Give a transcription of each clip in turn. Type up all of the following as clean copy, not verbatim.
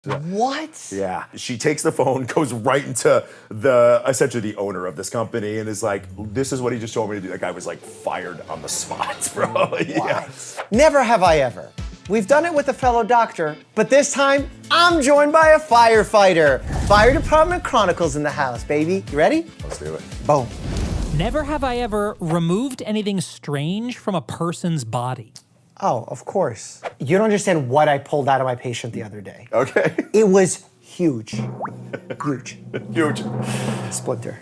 What? Yeah. She takes the phone, goes right into essentially the owner of this company and is like, this is what he just told me to do. That guy was like fired on the spot, bro. Yeah. Never have I ever. We've done it with a fellow doctor, but this time I'm joined by a firefighter. Fire Department Chronicles in the house, baby. You ready? Let's do it. Boom. Never have I ever removed anything strange from a person's body. Oh, of course. You don't understand what I pulled out of my patient the other day. Okay. It was huge. Huge. Huge. Splinter.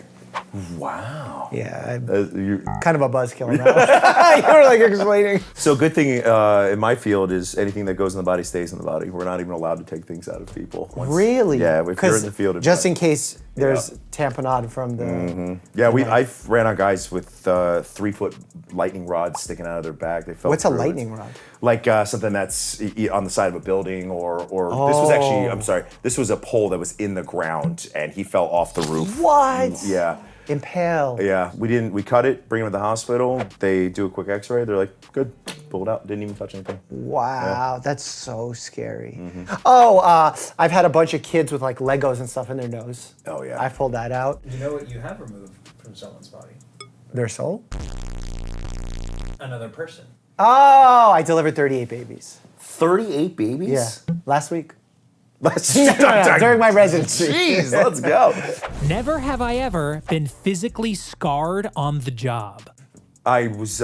Wow. Yeah, You- kind of a buzzkill now. You were like explaining. So good thing in my field is anything that goes in the body stays in the body. We're not even allowed to take things out of people. Really? Yeah, if you're in the field. Just in case there's tamponade from the... Yeah, I ran on guys with 3-foot lightning rods sticking out of their back. They fell What's a through it. lightning rod? Like something that's on the side of a building or this was actually, I'm sorry, this was a pole that was in the ground and he fell off the roof. What? Yeah. Impale. Yeah, we cut it, bring him to the hospital. They do a quick x-ray. They're like, good, pull it out. Didn't even touch anything. Wow, that's so scary. Oh, I've had a bunch of kids with like Legos and stuff in their nose. Oh, yeah. I pulled that out. You know what you have removed from someone's body? Their soul? Another person. Oh, I delivered 38 babies. 38 babies? Yeah, last week. No, During my residency. Jeez, let's go. Never have I ever been physically scarred on the job. I was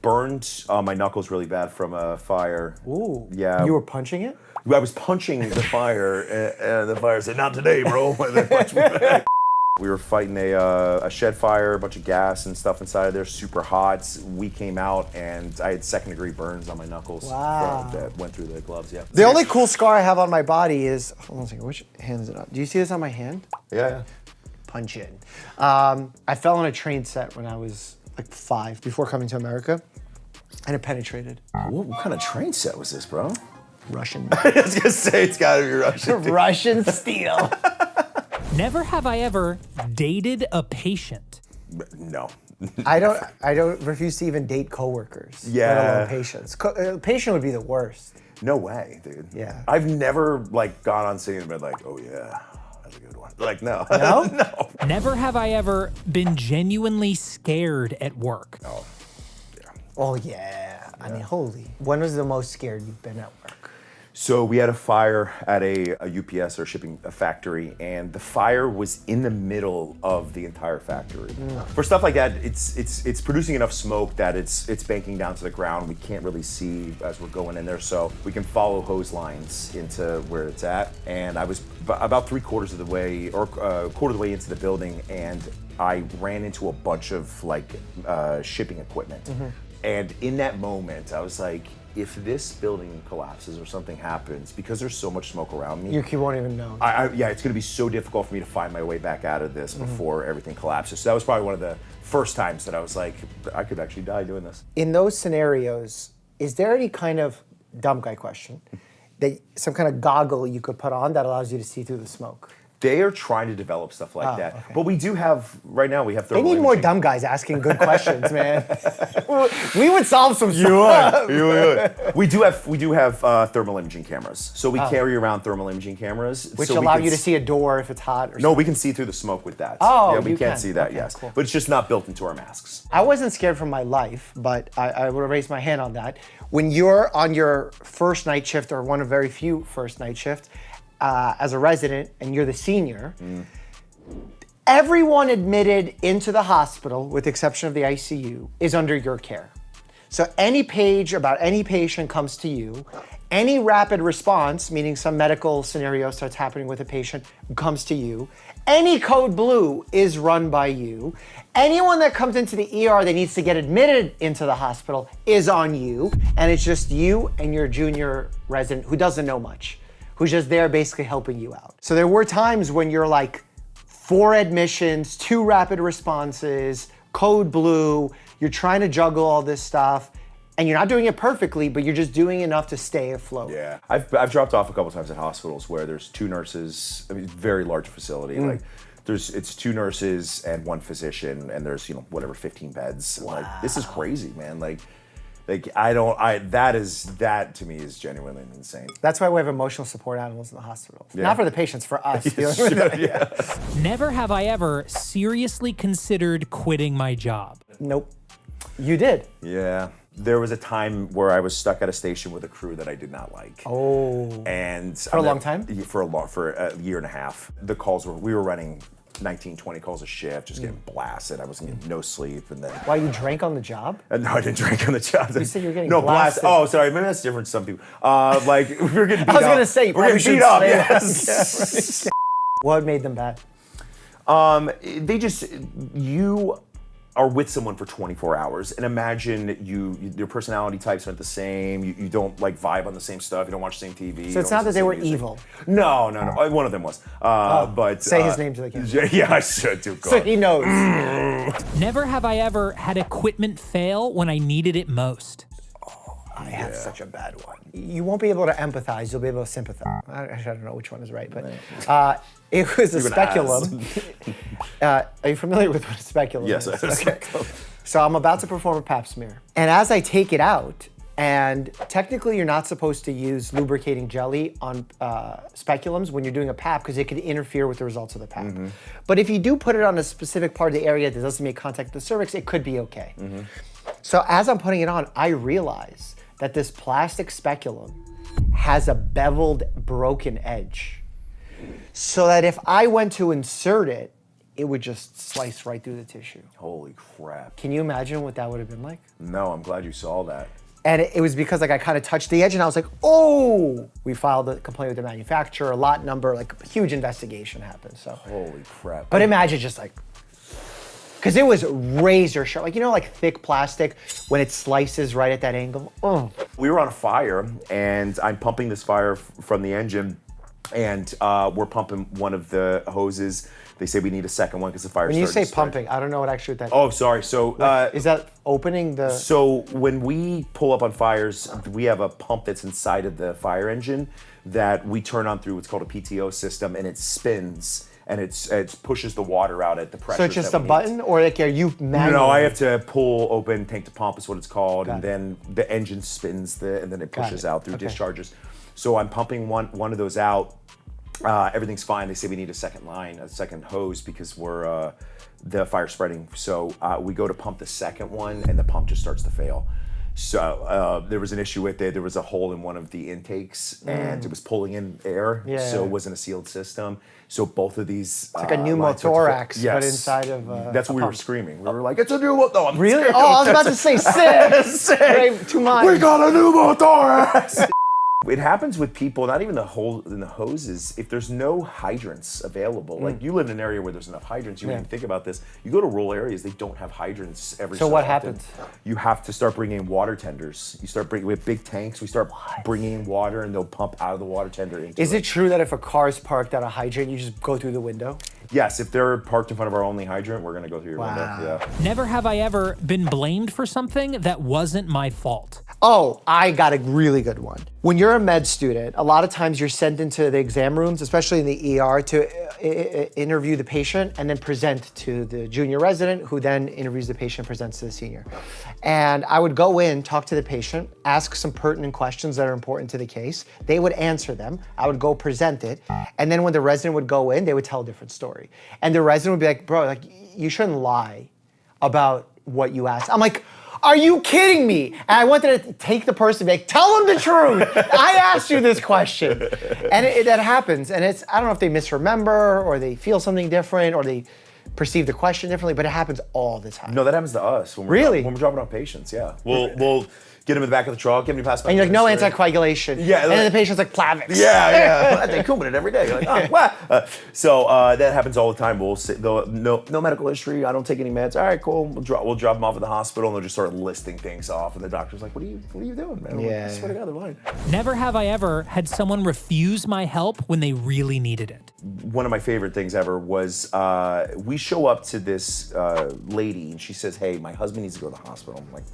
burned on my knuckles really bad from a fire. Ooh. Yeah. You were punching it? I was punching the fire, and the fire said, "Not today, bro." And they punched me back. We were fighting a shed fire, a bunch of gas and stuff inside of there, super hot. We came out, and I had 2nd-degree burns on my knuckles. Wow. That went through the gloves, yeah. The only cool scar I have on my body is, hold on a second, which hand is it on? Do you see this on my hand? Yeah. Punch in. I fell on a train set when I was like 5 before coming to America, and it penetrated. What kind of train set was this, bro? Russian. I was gonna say, it's gotta be Russian. Russian steel. Never have I ever dated a patient. No. I don't refuse to even date coworkers. Yeah. Let alone patients. Patient would be the worst. No way, dude. Yeah. I've never like gone on scene and been like, oh yeah, that's a good one. Like, no. No? No. Never have I ever been genuinely scared at work. Oh, yeah. Oh yeah. I mean, holy. When was the most scared you've been at work? So we had a fire at a UPS or shipping factory, and the fire was in the middle of the entire factory. For stuff like that, it's producing enough smoke that it's banking down to the ground. We can't really see as we're going in there, so we can follow hose lines into where it's at. And I was about 3/4 of the way, or quarter of the way into the building, and I ran into a bunch of like shipping equipment. And in that moment, I was like, if this building collapses or something happens, because there's so much smoke around me, You won't even know. yeah, it's gonna be so difficult for me to find my way back out of this before everything collapses. So that was probably one of the first times that I was like, I could actually die doing this. In those scenarios, is there any kind of, dumb guy question, that some kind of goggle you could put on that allows you to see through the smoke? They are trying to develop stuff like that. okay. But we do have, right now we have They thermal need more imaging. dumb guys asking good questions, man. We would solve some stuff. We do have thermal imaging cameras. So we carry around thermal imaging cameras. Which so we allow can you to see a door if it's hot or No, something. we can see through the smoke with that. Oh, yeah, we you can can. see that, Okay, yes. cool. But it's just not built into our masks. I wasn't scared for my life, but I would have raised my hand on that. When you're on your first night shift, or one of very few first night shifts, as a resident, and you're the senior, everyone admitted into the hospital, with the exception of the ICU, is under your care. So any page about any patient comes to you. Any rapid response, meaning some medical scenario starts happening with a patient, comes to you. Any code blue is run by you. Anyone that comes into the ER that needs to get admitted into the hospital is on you. And it's just you and your junior resident who doesn't know much, who's just there basically helping you out. So there were times when you're like 4 admissions, 2 rapid responses, code blue, you're trying to juggle all this stuff, and you're not doing it perfectly, but you're just doing enough to stay afloat. Yeah, I've dropped off a couple times at hospitals where there's 2 nurses. I mean, very large facility. Like, it's 2 nurses and 1 physician, and there's whatever 15 beds. Wow. Like, this is crazy, man. Like, Like that to me is genuinely insane. That's why we have emotional support animals in the hospital. Yeah. Not for the patients, for us. dealing with that. Yeah. Never have I ever seriously considered quitting my job. Nope. You did. Yeah. There was a time where I was stuck at a station with a crew that I did not like. Oh. And For a long time? For a year and a half. The calls we were running 19, 20 calls a shift, just getting blasted. I wasn't getting no sleep, and then Why, you drank on the job? no, I didn't drink on the job. You said you were getting no blasted. Oh, sorry, maybe that's different. Some people, like we were getting beat up. I was gonna say, you we're probably getting beat shouldn't up. say that. Yes. What made them bad? They just you are with someone for 24 hours, and imagine your personality types aren't the same. You don't like vibe on the same stuff. You don't watch the same TV. So it's not that they were evil. No. One of them was. But Say his name to the camera. Yeah, I should do. So he knows. Never have I ever had equipment fail when I needed it most. I had such a bad one. You won't be able to empathize. You'll be able to sympathize. I don't know which one is right, but it was a You're an speculum. Are you familiar with what a speculum Yes, is? I was. Okay. So I'm about to perform a pap smear. And as I take it out, and technically you're not supposed to use lubricating jelly on speculums when you're doing a pap because it could interfere with the results of the pap. But if you do put it on a specific part of the area that doesn't make contact with the cervix, it could be okay. So as I'm putting it on, I realize that this plastic speculum has a beveled, broken edge. So that if I went to insert it, it would just slice right through the tissue. Holy crap! Can you imagine what that would have been like? No, I'm glad you saw that. And it was because like I kind of touched the edge and I was like, oh! We filed a complaint with the manufacturer, lot number, like a huge investigation happened, so. Holy crap! But imagine just like, because it was razor sharp. Like, you know, like thick plastic when it slices right at that angle? Oh. We were on a fire, and I'm pumping this fire from the engine, and we're pumping one of the hoses. They say we need a second one because the fire. When you say pumping, I don't know what actually that Oh, sorry. So is that opening the... So when we pull up on fires, we have a pump that's inside of the fire engine that we turn on through what's called a PTO system, and it spins. And it pushes the water out at the pressure. So it's just a button, or like are you manually? No, I have to pull open tank to pump is what it's called, and then the engine spins and then it pushes out through discharges. So I'm pumping one of those out. Everything's fine. They say we need a second line, a second hose because the fire's spreading. So we go to pump the second one, and the pump just starts to fail. So there was an issue with it. There was a hole in one of the intakes, and it was pulling in air, so it wasn't a sealed system. So both of these, it's like a pneumothorax, but inside of that's what we were screaming. We were like, "It's a pneumothorax!" No, I'm really? scared. Oh, I was about to say sick. Right, too much. We got a pneumothorax. It happens with people, not even the hole in the hoses. If there's no hydrants available, like you live in an area where there's enough hydrants, you wouldn't even think about this. You go to rural areas, they don't have hydrants every so what often. happens? You have to start bringing in water tenders. You start bringing with big tanks. We start bringing in water, and they'll pump out of the water tender into Is it true that if a car's parked at a hydrant, you just go through the window? Yes, if they're parked in front of our only hydrant, we're gonna go through your window. Yeah. Never have I ever been blamed for something that wasn't my fault. Oh, I got a really good one. When you're a med student, a lot of times you're sent into the exam rooms, especially in the ER, to interview the patient and then present to the junior resident, who then interviews the patient, presents to the senior. And I would go in, talk to the patient, ask some pertinent questions that are important to the case. They would answer them. I would go present it. And then when the resident would go in, they would tell a different story. And the resident would be like, bro, like, you shouldn't lie about what you asked. I'm like, are you kidding me? And I wanted to take the person and be like, tell them the truth. I asked you this question. And that happens. And I don't know if they misremember or they feel something different or they perceive the question differently, but it happens all the time. No, that happens to us when we're dropping off patients. Yeah, we'll get them in the back of the truck, get them to pass. And you're like, no anticoagulation. Yeah, and then the patient's like, Plavix. Yeah. They Coumadin it every day. You're like, oh, what? So that happens all the time. We'll say, no medical history. I don't take any meds. All right, cool. We'll drop them off at the hospital, and they'll just start listing things off. And the doctor's like, what are you doing, man? Yeah. I swear to God, they're lying. Never have I ever had someone refuse my help when they really needed it. One of my favorite things ever was we show up to this lady, and she says, hey, my husband needs to go to the hospital. I'm like,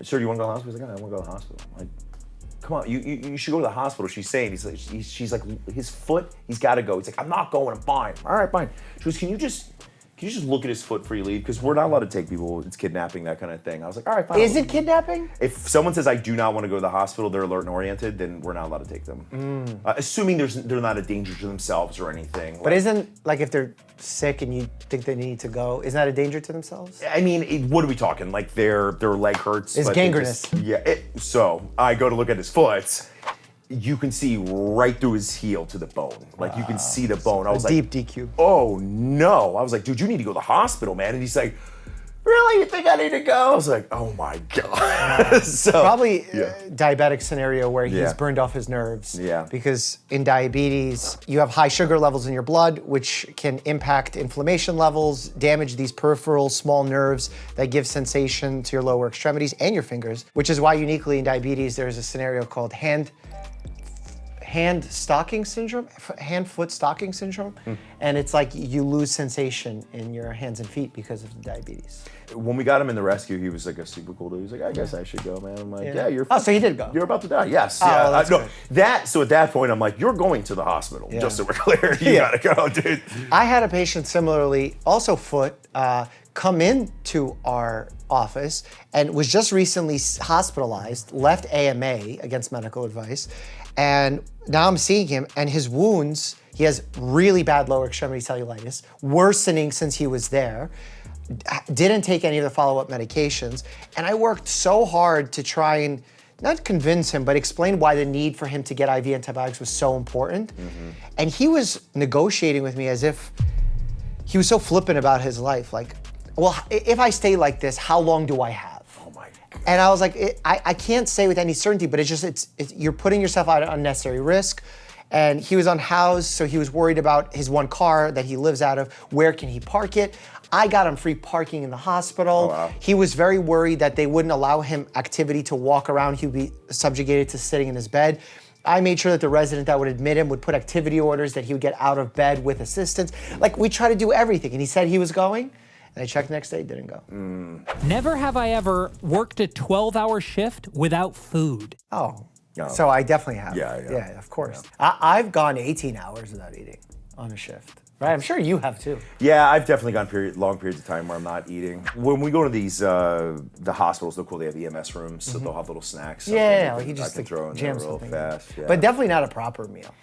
sir, you want to go to the hospital? He's like, I want to go to the hospital. I'm like, come on, you should go to the hospital. She's saying, she's like, his foot, he's got to go. He's like, I'm not going, I'm fine. All right, fine. She goes, can you just can you just look at his foot before you leave? Because we're not allowed to take people, it's kidnapping, that kind of thing. I was like, all right, fine. Is it kidnapping? If someone says, I do not want to go to the hospital, they're alert and oriented, then we're not allowed to take them. Assuming they're not a danger to themselves or anything. But isn't, like, if they're sick and you think they need to go, isn't that a danger to themselves? I mean, what are we talking? Like their leg hurts? It's but they gangrenous. So I go to look at his foot. You can see right through his heel to the bone. Like you can see the bone. I was like, Deep DQ. oh no. I was like, dude, you need to go to the hospital, man. And he's like, really? You think I need to go? I was like, oh my God. So Probably diabetic scenario where he's Yeah. burned off his nerves. Yeah. Because in diabetes, you have high sugar levels in your blood, which can impact inflammation levels, damage these peripheral small nerves that give sensation to your lower extremities and your fingers, which is why uniquely in diabetes, there's a scenario called hand-foot stocking syndrome. And it's like you lose sensation in your hands and feet because of the diabetes. when we got him in the rescue, he was like a super cool dude. He was like, I guess I should go, man. I'm like, yeah, you're. Oh, so he did go. You're about to die. Yes. Oh, Yeah. that's No, good. So at that point, I'm like, you're going to the hospital. Yeah. Just so we're clear, you Yeah. gotta go, dude. I had a patient similarly, also foot, come into our office and was just recently hospitalized, left AMA against medical advice. And now I'm seeing him and his wounds, he has really bad lower extremity cellulitis, worsening since he was there. Didn't take any of the follow-up medications. And I worked so hard to try and not convince him, but explain why the need for him to get IV antibiotics was so important. Mm-hmm. And he was negotiating with me as if he was so flippant about his life. Like, well, if I stay like this, how long do I have? Oh my God. And I was like, I can't say with any certainty, but it's you're putting yourself at unnecessary risk. And he was unhoused, so he was worried about his one car that he lives out of. Where can he park it? I got him free parking in the hospital. Oh, wow. He was very worried that they wouldn't allow him activity to walk around. He would be subjugated to sitting in his bed. I made sure that the resident that would admit him would put activity orders that he would get out of bed with assistance. Like, we try to do everything. And he said he was going, and I checked the next day, he didn't go. Never have I ever worked a 12-hour shift without food. Oh. No. So I definitely have. Yeah. Yeah, of course. I've gone 18 hours without eating on a shift. Right, I'm sure you have too. Yeah, I've definitely gone long periods of time where I'm not eating. When we go to these, the hospitals, they're cool, they have EMS rooms, so they'll have little snacks. something Yeah, that he I just can throw in there jams real something. fast. Yeah. But definitely not a proper meal.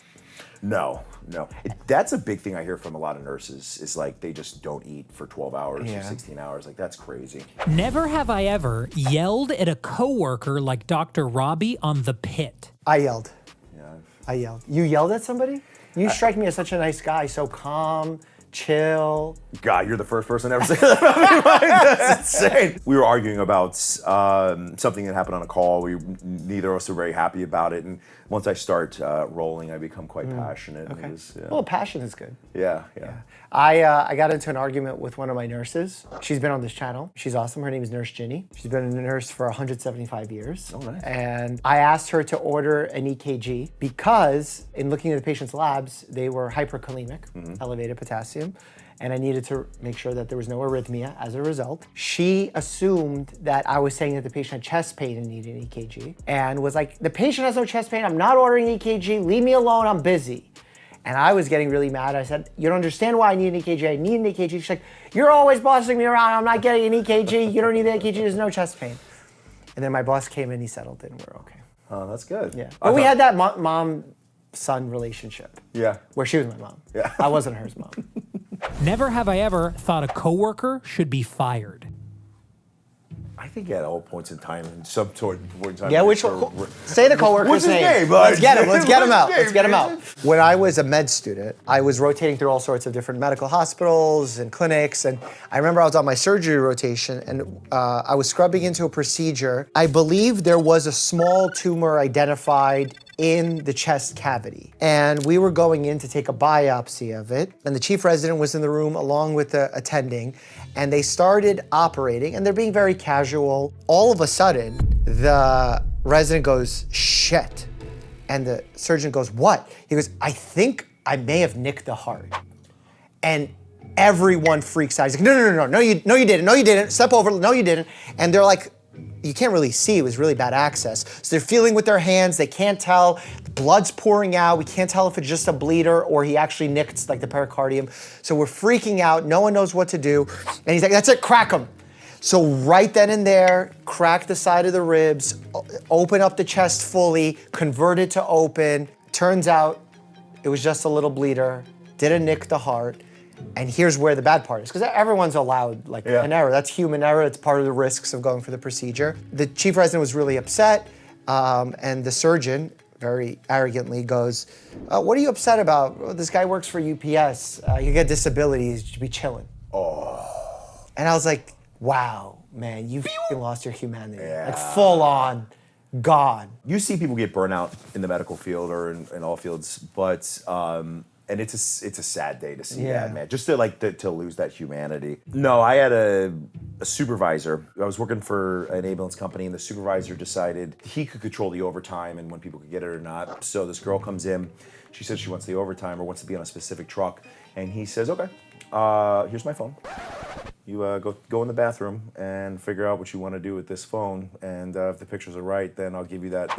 No. That's a big thing I hear from a lot of nurses, is like they just don't eat for 12 hours Yeah. or 16 hours. Like, that's crazy. Never have I ever yelled at a coworker like Dr. Robbie on The Pit. I yelled. Yeah. I yelled. You yelled at somebody? You strike me as such a nice guy, so calm, chill. God, you're the first person to ever say that about me. That's insane. We were arguing about something that happened on a call. Neither of us were very happy about it. And once I start rolling, I become quite passionate. Okay. It was, Well, passion is good. yeah. I got into an argument with one of my nurses. She's been on this channel. She's awesome. Her name is Nurse Ginny. She's been a nurse for 175 years. Oh, nice. And I asked her to order an EKG because in looking at the patient's labs, they were hyperkalemic, elevated potassium, and I needed to make sure that there was no arrhythmia as a result. She assumed that I was saying that the patient had chest pain and needed an EKG, and was like, the patient has no chest pain, I'm not ordering an EKG, leave me alone, I'm busy. And I was getting really mad. I said, you don't understand why I need an EKG. I need an EKG. She's like, you're always bossing me around. I'm not getting an EKG. You don't need an EKG. There's no chest pain. And then my boss came in, he settled it, and we're okay. Oh, that's good. Yeah. But we had that mom-son relationship. Yeah. Where she was my mom. Yeah. I wasn't her mom. Never have I ever thought a coworker should be fired. I think at all points in time, in some sort of point in time. Yeah, which one? Say the coworker's What's his name, bud? Let's get him. Let's get him What's out. his Let's get him name, out. When I was a med student, I was rotating through all sorts of different medical hospitals and clinics. And I remember I was on my surgery rotation and I was scrubbing into a procedure. I believe there was a small tumor identified in the chest cavity. And we were going in to take a biopsy of it. And the chief resident was in the room along with the attending. And they started operating, and they're being very casual. All of a sudden, the resident goes, shit. And the surgeon goes, what? He goes, I think I may have nicked the heart. And everyone freaks out. He's like, no, you didn't. Step over, no, you didn't. And they're like, you can't really see, it was really bad access. So they're feeling with their hands, they can't tell. The blood's pouring out. We can't tell if it's just a bleeder or he actually nicked like the pericardium. So we're freaking out. No one knows what to do. And he's like, that's it, crack him. So right then and there, crack the side of the ribs, open up the chest fully, convert it to open. Turns out it was just a little bleeder, didn't nick the heart. And here's where the bad part is, because everyone's allowed like an error. That's human error. It's part of the risks of going for the procedure. The chief resident was really upset, and the surgeon very arrogantly goes, what are you upset about? Well, this guy works for UPS. You get disabilities, you should be chilling. Oh. And I was like, wow, man, you f***ing lost your humanity. Like full on, gone. You see people get burnout in the medical field or in all fields, but and it's a sad day to see that, man. Just to lose that humanity. No, I had a supervisor. I was working for an ambulance company, and the supervisor decided he could control the overtime and when people could get it or not. So this girl comes in. She says she wants the overtime or wants to be on a specific truck, and he says, "Okay, here's my phone. You go in the bathroom and figure out what you want to do with this phone, and if the pictures are right, then I'll give you that."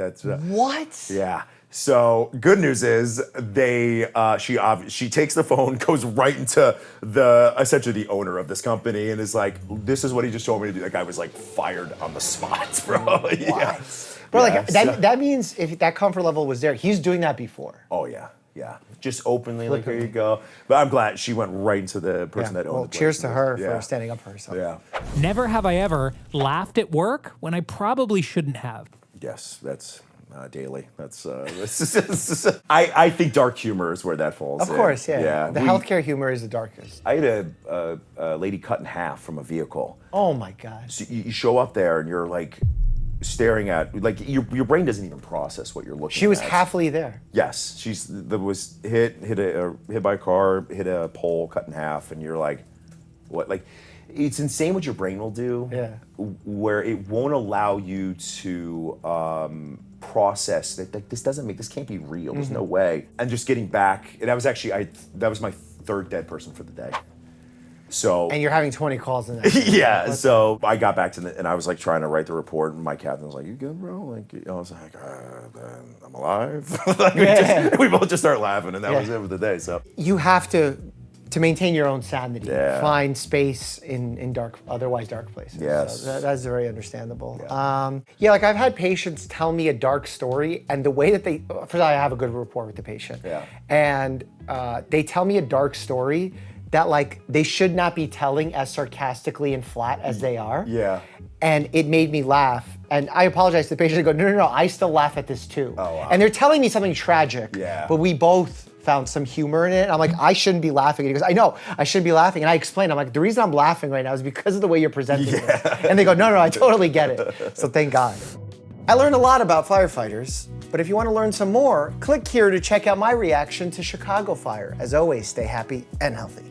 What? Yeah. So good news is she takes the phone, goes right into essentially the owner of this company, and is like, "This is what he just told me to do." That guy was like fired on the spot, bro. Yeah. Bro, Yeah, like that means if that comfort level was there, he's doing that before. Oh yeah. Yeah, just openly, like, here you go. But I'm glad she went right into the person that owned the place. Cheers to her for standing up for herself. Yeah. Never have I ever laughed at work when I probably shouldn't have. Yes, that's daily. That's I think dark humor is where that falls. Of course, yeah. The healthcare humor is the darkest. I had a lady cut in half from a vehicle. Oh my God. So you show up there and you're like staring at, like, your brain doesn't even process what you're looking at. She was halfly there. Yes, was hit by a car, hit a pole, cut in half, and you're like, what? Like, it's insane what your brain will do. Yeah. Where it won't allow you to process that, like, this can't be real. There's no way. And just getting back, and that was my third dead person for the day. So, and you're having 20 calls in that. Yeah. So I got back to and I was like trying to write the report, and my captain was like, "You good, bro?" Like, I was like, "I'm alive." Like, we both just start laughing, and that was it for the day. So you have to maintain your own sanity. Yeah. Find space in otherwise dark places. Yes. So that's very understandable. Yeah. Like I've had patients tell me a dark story, and the way that first I have a good rapport with the patient. Yeah. And they tell me a dark story that like they should not be telling as sarcastically and flat as they are. Yeah. And it made me laugh. And I apologize to the patient. I go, no, I still laugh at this too. Oh, wow. And they're telling me something tragic. Yeah. But we both found some humor in it. And I'm like, I shouldn't be laughing. And he goes, I know, I shouldn't be laughing. And I explained, I'm like, the reason I'm laughing right now is because of the way you're presenting this. And they go, no, I totally get it. So thank God. I learned a lot about firefighters, but if you want to learn some more, click here to check out my reaction to Chicago Fire. As always, stay happy and healthy.